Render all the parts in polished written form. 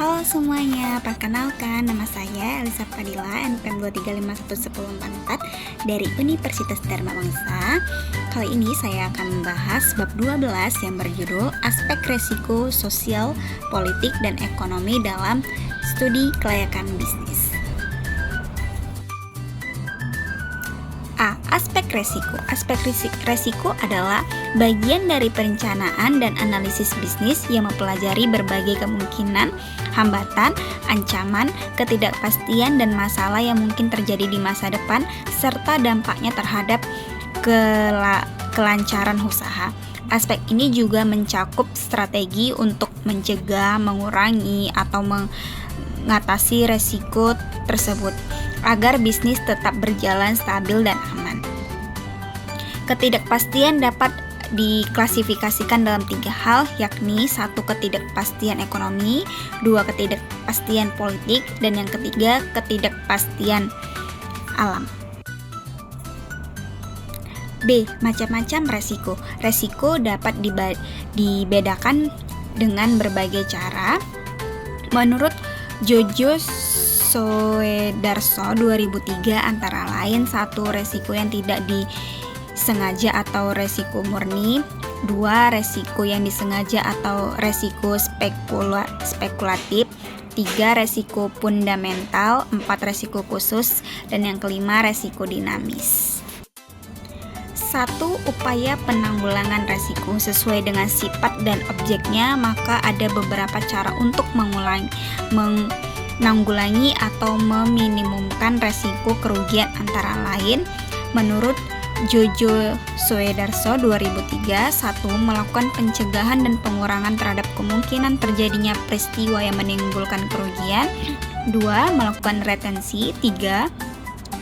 Halo semuanya, perkenalkan nama saya Elisa Fadila, NPM 2351144 dari Universitas Dharma Wangsa. Kali ini saya akan membahas bab 12 yang berjudul Aspek Resiko Sosial, Politik, dan Ekonomi dalam Studi Kelayakan Bisnis. A. Aspek resiko. Aspek resiko adalah bagian dari perencanaan dan analisis bisnis yang mempelajari berbagai kemungkinan, hambatan, ancaman, ketidakpastian, dan masalah yang mungkin terjadi di masa depan, serta dampaknya terhadap kelancaran usaha. Aspek ini juga mencakup strategi untuk mencegah, mengurangi, atau mengatasi resiko tersebut agar bisnis tetap berjalan stabil dan aman. Ketidakpastian dapat diklasifikasikan dalam 3 hal, yakni 1. Ketidakpastian ekonomi, 2. Ketidakpastian politik, dan yang ketiga ketidakpastian alam. B. Macam-macam resiko. Resiko dapat dibedakan dengan berbagai cara. Menurut Jojo Soedarso 2003, antara lain 1. Resiko yang tidak disengaja atau resiko murni, 2. Resiko yang disengaja atau resiko spekulatif, 3. Resiko fundamental, 4. Resiko khusus, dan yang kelima resiko dinamis. 1. Upaya penanggulangan resiko. Sesuai dengan sifat dan objeknya, maka ada beberapa cara untuk menanggulangi atau meminimumkan resiko kerugian, antara lain menurut Jojo Soedarso 2003, 1. Melakukan pencegahan dan pengurangan terhadap kemungkinan terjadinya peristiwa yang menimbulkan kerugian, 2. Melakukan retensi, 3.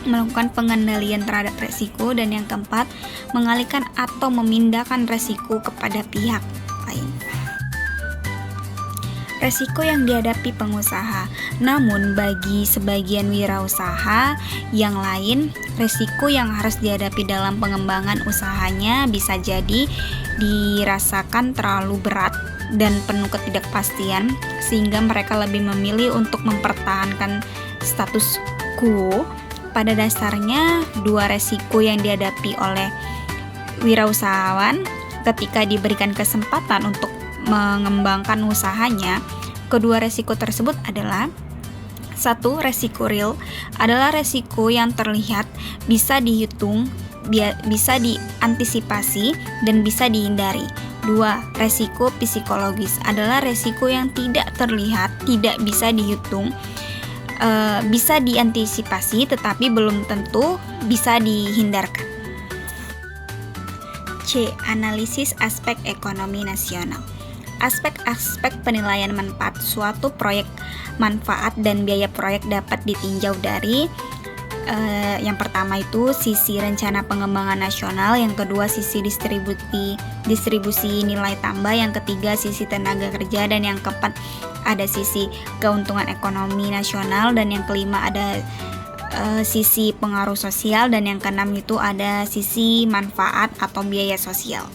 Melakukan pengendalian terhadap resiko, dan yang keempat, mengalihkan atau memindahkan resiko kepada pihak lain. Resiko yang dihadapi pengusaha. Namun bagi sebagian wirausaha yang lain, resiko yang harus dihadapi dalam pengembangan usahanya bisa jadi dirasakan terlalu berat dan penuh ketidakpastian, sehingga mereka lebih memilih untuk mempertahankan status quo. Pada dasarnya, 2 resiko yang dihadapi oleh wirausahawan ketika diberikan kesempatan untuk mengembangkan usahanya. Kedua resiko tersebut adalah 1. Resiko real adalah resiko yang terlihat, bisa dihitung, bisa diantisipasi, dan bisa dihindari. 2. Resiko psikologis adalah resiko yang tidak terlihat, tidak bisa dihitung, bisa diantisipasi tetapi belum tentu bisa dihindarkan. C. Analisis aspek ekonomi nasional. Aspek-aspek penilaian manfaat suatu proyek, manfaat dan biaya proyek dapat ditinjau dari yang pertama itu sisi rencana pengembangan nasional, yang kedua sisi distribusi nilai tambah, yang ketiga sisi tenaga kerja, dan yang keempat ada sisi keuntungan ekonomi nasional, dan yang kelima ada sisi pengaruh sosial, dan yang keenam itu ada sisi manfaat atau biaya sosial.